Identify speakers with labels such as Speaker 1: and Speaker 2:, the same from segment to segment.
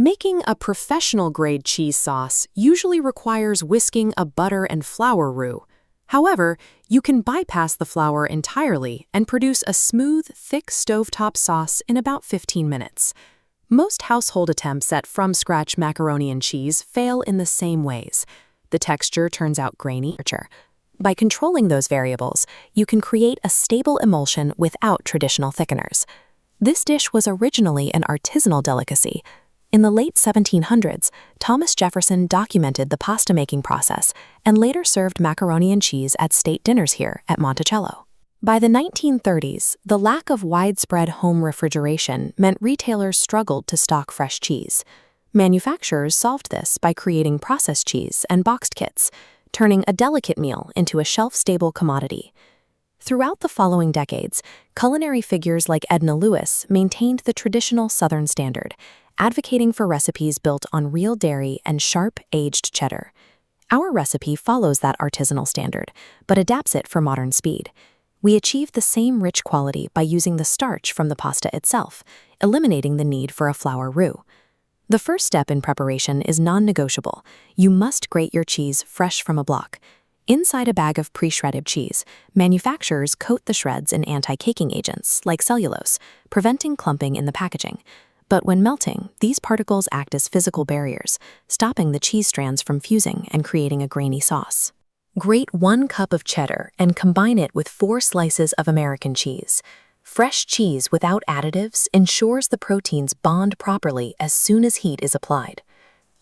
Speaker 1: Making a professional-grade cheese sauce usually requires whisking a butter and flour roux. However, you can bypass the flour entirely and produce a smooth, thick stovetop sauce in about 15 minutes. Most household attempts at from-scratch macaroni and cheese fail in the same ways. The texture turns out grainy. By controlling those variables, you can create a stable emulsion without traditional thickeners. This dish was originally an artisanal delicacy. In the late 1700s, Thomas Jefferson documented the pasta-making process and later served macaroni and cheese at state dinners here at Monticello. By the 1930s, the lack of widespread home refrigeration meant retailers struggled to stock fresh cheese. Manufacturers solved this by creating processed cheese and boxed kits, turning a delicate meal into a shelf-stable commodity. Throughout the following decades, culinary figures like Edna Lewis maintained the traditional Southern standard, advocating for recipes built on real dairy and sharp, aged cheddar. Our recipe follows that artisanal standard, but adapts it for modern speed. We achieve the same rich quality by using the starch from the pasta itself, eliminating the need for a flour roux. The first step in preparation is non-negotiable. You must grate your cheese fresh from a block. Inside a bag of pre-shredded cheese, manufacturers coat the shreds in anti-caking agents, like cellulose, preventing clumping in the packaging. But when melting, these particles act as physical barriers, stopping the cheese strands from fusing and creating a grainy sauce. Grate 1 cup of cheddar and combine it with 4 slices of American cheese. Fresh cheese without additives ensures the proteins bond properly as soon as heat is applied.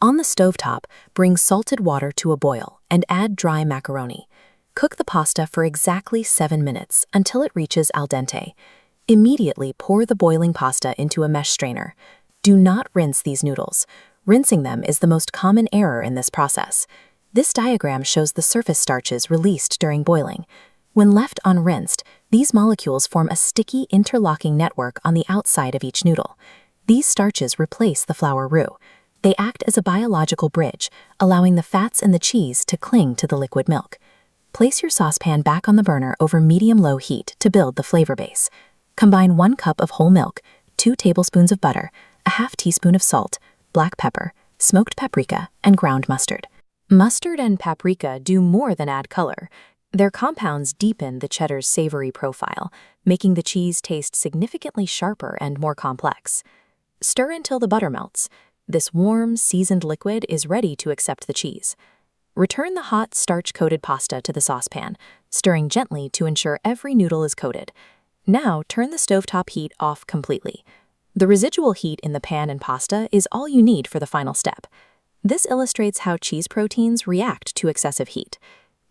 Speaker 1: On the stovetop, bring salted water to a boil and add dry macaroni. Cook the pasta for exactly 7 minutes until it reaches al dente. Immediately pour the boiling pasta into a mesh strainer. Do not rinse these noodles. Rinsing them is the most common error in this process. This diagram shows the surface starches released during boiling. When left unrinsed, these molecules form a sticky interlocking network on the outside of each noodle. These starches replace the flour roux. They act as a biological bridge, allowing the fats in the cheese to cling to the liquid milk. Place your saucepan back on the burner over medium-low heat to build the flavor base. Combine 1 cup of whole milk, 2 tablespoons of butter, a half teaspoon of salt, black pepper, smoked paprika, and ground mustard. Mustard and paprika do more than add color. Their compounds deepen the cheddar's savory profile, making the cheese taste significantly sharper and more complex. Stir until the butter melts. This warm, seasoned liquid is ready to accept the cheese. Return the hot, starch-coated pasta to the saucepan, stirring gently to ensure every noodle is coated. Now turn the stovetop heat off completely. The residual heat in the pan and pasta is all you need for the final step. This illustrates how cheese proteins react to excessive heat.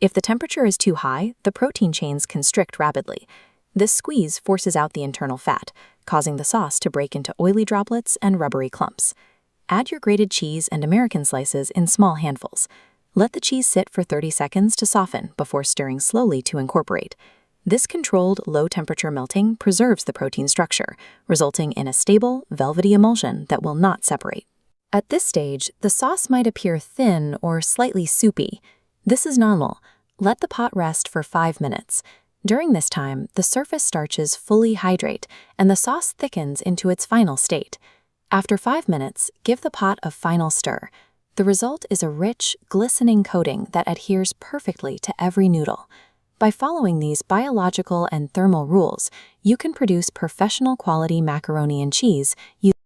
Speaker 1: If the temperature is too high, the protein chains constrict rapidly. This squeeze forces out the internal fat, causing the sauce to break into oily droplets and rubbery clumps. Add your grated cheese and American slices in small handfuls. Let the cheese sit for 30 seconds to soften before stirring slowly to incorporate. This controlled, low-temperature melting preserves the protein structure, resulting in a stable, velvety emulsion that will not separate. At this stage, the sauce might appear thin or slightly soupy. This is normal. Let the pot rest for 5 minutes. During this time, the surface starches fully hydrate, and the sauce thickens into its final state. After 5 minutes, give the pot a final stir. The result is a rich, glistening coating that adheres perfectly to every noodle. By following these biological and thermal rules, you can produce professional quality macaroni and cheese using